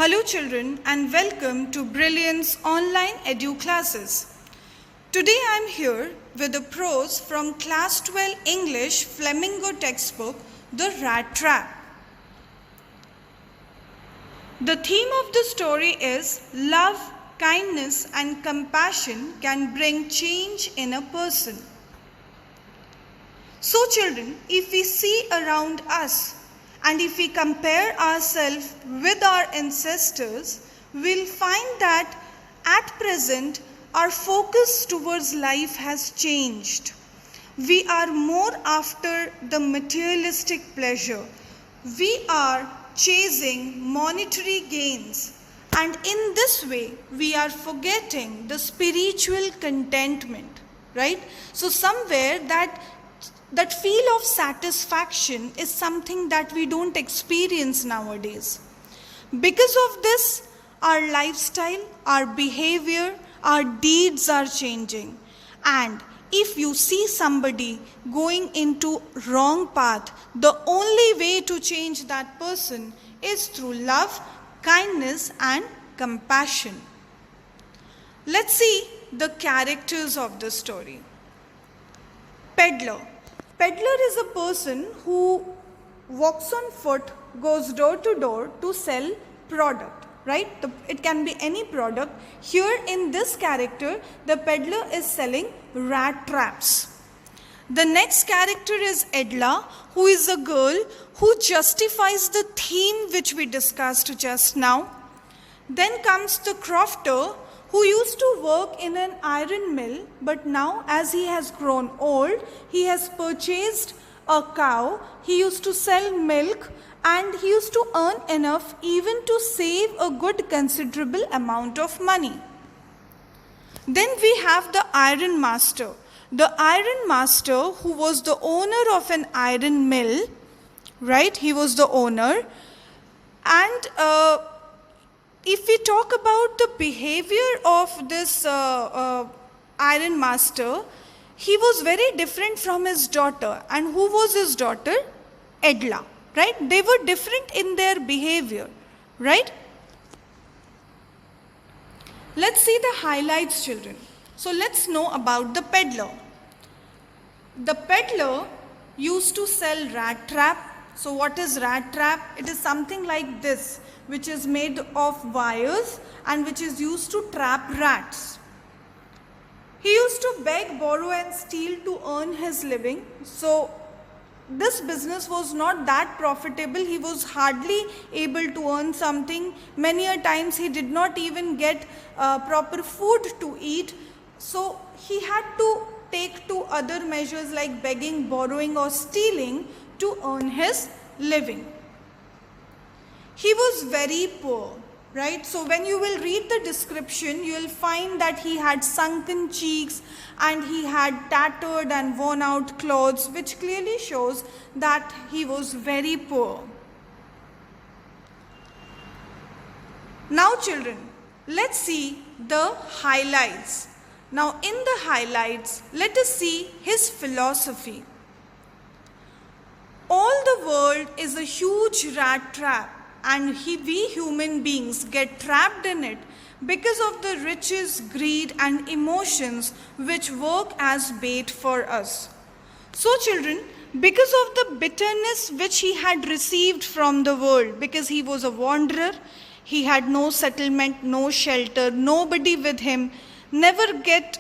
Hello children and welcome to Brilliance Online Edu Classes. Today I am here with a prose from Class 12 English Flamingo textbook, The Rat Trap. The theme of the story is love, kindness and compassion can bring change in a person. So children, if we see around us and if we compare ourselves with our ancestors, we'll find that at present our focus towards life has changed. We are more after the materialistic pleasure. We are chasing monetary gains, and in this way we are forgetting the spiritual contentment, right? So somewhere that feel of satisfaction is something that we don't experience nowadays. Because of this, our lifestyle, our behavior, our deeds are changing. And if you see somebody going into wrong path, the only way to change that person is through love, kindness and compassion. Let's see the characters of the story. Peddler. Peddler is a person who walks on foot, goes door to door to sell product, right? It can be any product. Here in this character, the peddler is selling rat traps. The next character is Edla, who is a girl who justifies the theme which we discussed just now. Then comes the crofter, who used to work in an iron mill, but now as he has grown old, he has purchased a cow, he used to sell milk, and he used to earn enough even to save a good considerable amount of money. Then we have the iron master. The iron master who was the owner of an iron mill, right? He was the owner. And if we talk about the behavior of this iron master, he was very different from his daughter. And who was his daughter? Edla, right? They were different in their behavior, right? Let's see the highlights, children. So let's know about the peddler. The peddler used to sell rat trap. So what is rat trap? It is something like this, which is made of wires and which is used to trap rats. He used to beg, borrow and steal to earn his living. So this business was not that profitable. He was hardly able to earn something. Many a times he did not even get proper food to eat. So he had to take to other measures like begging, borrowing or stealing to earn his living. He was very poor, right? So when you will read the description, you will find that he had sunken cheeks and he had tattered and worn out clothes, which clearly shows that he was very poor. Now children, let's see the highlights. Now in the highlights, let us see his philosophy. All the world is a huge rat trap, and we human beings get trapped in it because of the riches, greed and emotions which work as bait for us. So children, because of the bitterness which he had received from the world, because he was a wanderer, he had no settlement, no shelter, nobody with him, never get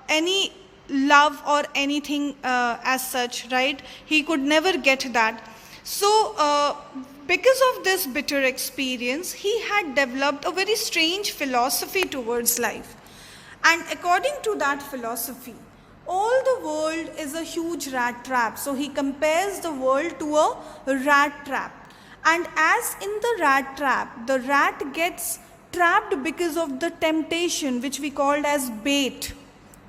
any love or anything as such, right? He could never get that. So because of this bitter experience, he had developed a very strange philosophy towards life. And according to that philosophy, all the world is a huge rat trap. So he compares the world to a rat trap. And as in the rat trap, the rat gets trapped because of the temptation which we called as bait.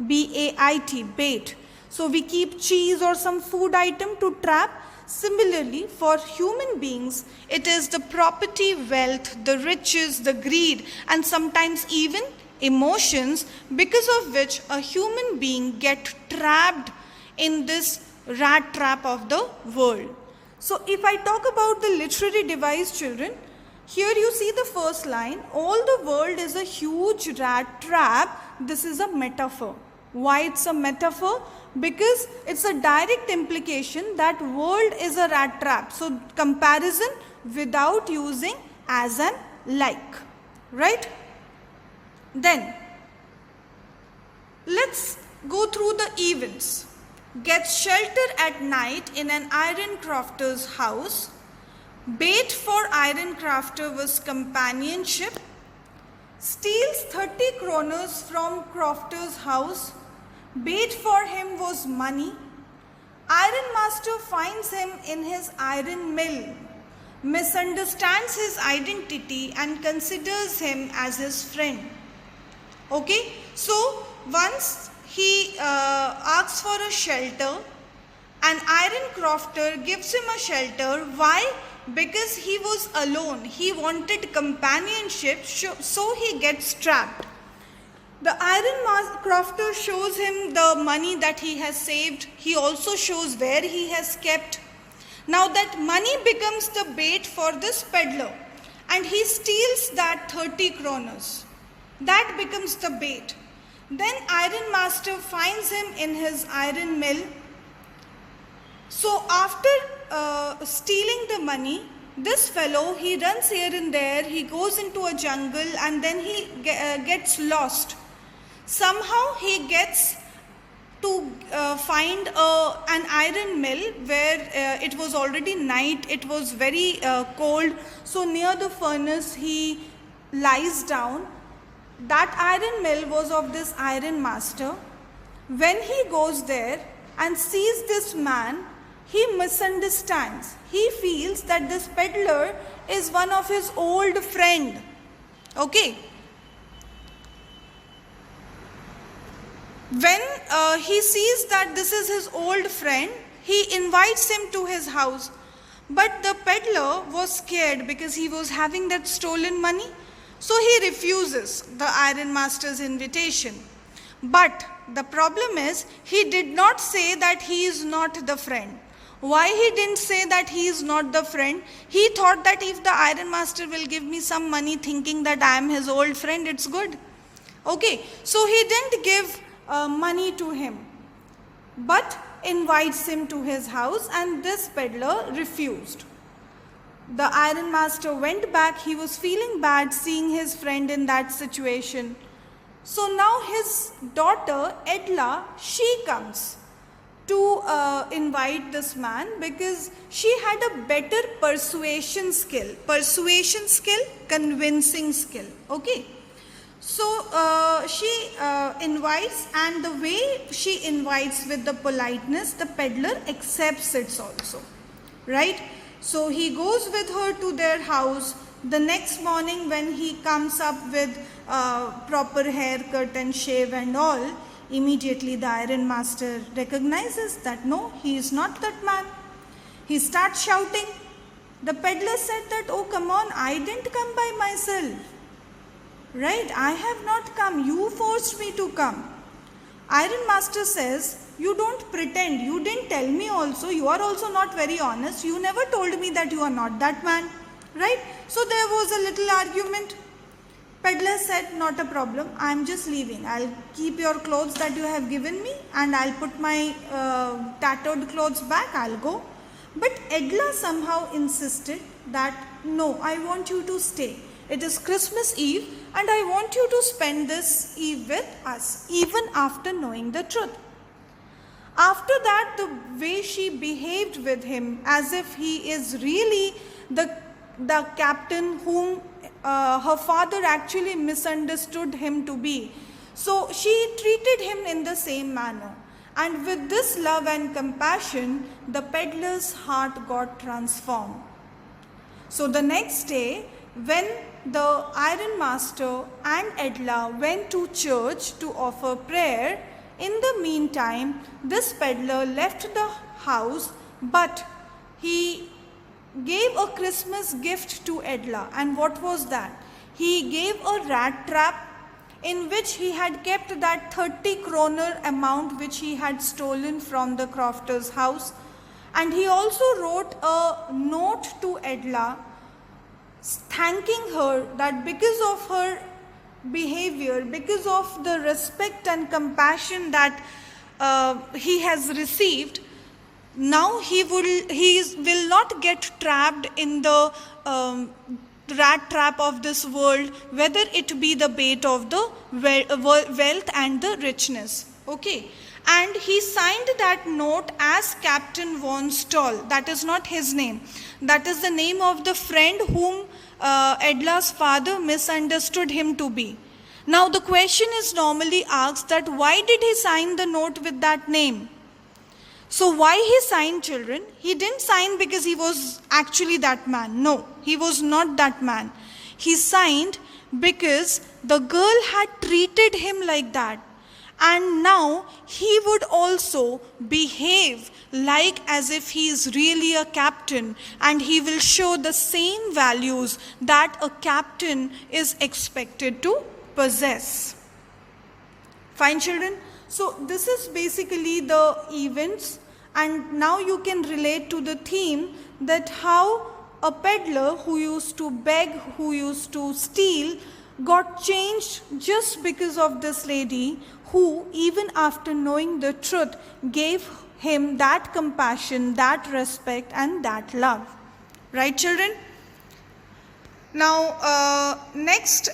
B-A-I-T, bait. So we keep cheese or some food item to trap. Similarly, for human beings, it is the property, wealth, the riches, the greed, and sometimes even emotions, because of which a human being gets trapped in this rat trap of the world. So if I talk about the literary device, children, Here you see the first line, all the world is a huge rat trap. This is a metaphor. Why it's a metaphor? Because it's a direct implication that world is a rat trap. So comparison without using as and like, right? Then let's go through the events. Gets shelter at night in an iron crafter's house. Bait for iron crafter was companionship. Steals 30 kroners from crafter's house. Bait for him was money. Iron master finds him in his iron mill. Misunderstands his identity and considers him as his friend. Okay, so once he asks for a shelter, an iron crafter gives him a shelter. Why? Because he was alone. He wanted companionship, so he gets trapped. The iron crafter shows him the money that he has saved. He also shows where he has kept. Now that money becomes the bait for this peddler, and he steals that 30 kroners. That becomes the bait. Then iron master finds him in his iron mill. So after stealing the money, this fellow, he runs here and there, he goes into a jungle, and then he gets lost. Somehow he gets to find an iron mill where it was already night, it was very cold. So near the furnace he lies down. That iron mill was of this iron master. When he goes there and sees this man, he misunderstands. He feels that this peddler is one of his old friend. Okay. When he sees that this is his old friend, he invites him to his house. But the peddler was scared because he was having that stolen money. So he refuses the iron master's invitation. But the problem is, he did not say that he is not the friend. Why he didn't say that he is not the friend? He thought that if the iron master will give me some money thinking that I am his old friend, it's good. Okay, so he didn't give money to him, but invites him to his house, and this peddler refused. The iron master went back. He was feeling bad seeing his friend in that situation. So now his daughter Edla, she comes to invite this man because she had a better persuasion skill, convincing skill. Okay. So she invites, and the way she invites with the politeness, the peddler accepts it also, right? So he goes with her to their house. The next morning when he comes up with proper haircut and shave and all, immediately the iron master recognizes that no, he is not that man. He starts shouting. The peddler said that, oh come on, I didn't come by myself. Right, I have not come, you forced me to come. Iron master says, you don't pretend, you didn't tell me also, you are also not very honest, you never told me that you are not that man. Right, so there was a little argument. Peddler said, not a problem, I am just leaving. I'll keep your clothes that you have given me, and I'll put my tattered clothes back, I'll go. But Edla somehow insisted that, no, I want you to stay. It is Christmas Eve, and I want you to spend this eve with us, even after knowing the truth. After that, the way she behaved with him, as if he is really the captain whom her father actually misunderstood him to be. So she treated him in the same manner. And with this love and compassion, the peddler's heart got transformed. So the next day, when the iron master and Edla went to church to offer prayer, in the meantime, this peddler left the house, but he gave a Christmas gift to Edla. And what was that? He gave a rat trap in which he had kept that 30 kroner amount which he had stolen from the crofter's house. And he also wrote a note to Edla thanking her that because of her behavior, because of the respect and compassion that he has received, now he will not get trapped in the rat trap of this world, whether it be the bait of the wealth and the richness. Okay. And he signed that note as Captain von Stoll. That is not his name. That is the name of the friend whom Edla's father misunderstood him to be. Now the question is normally asked that why did he sign the note with that name? So why he signed, children? He didn't sign because he was actually that man. No, he was not that man. He signed because the girl had treated him like that. And now he would also behave like as if he is really a captain, and he will show the same values that a captain is expected to possess. Fine, children? So this is basically the events, and now you can relate to the theme that how a peddler who used to beg, who used to steal, got changed just because of this lady who, even after knowing the truth, gave him that compassion, that respect and that love. Right, children? Now, next,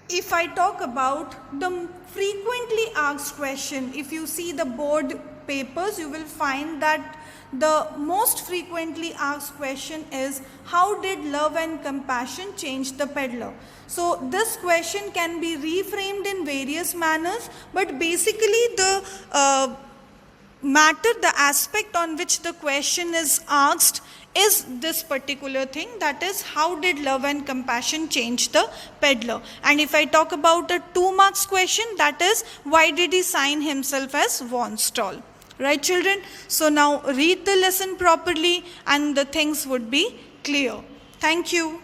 if I talk about the frequently asked question, if you see the board papers, you will find that the most frequently asked question is, how did love and compassion change the peddler? So this question can be reframed in various manners, but basically the matter, the aspect on which the question is asked is this particular thing, that is, how did love and compassion change the peddler? And if I talk about a 2 marks question, that is, why did he sign himself as von Stoll? Right, children? So now read the lesson properly and the things would be clear. Thank you.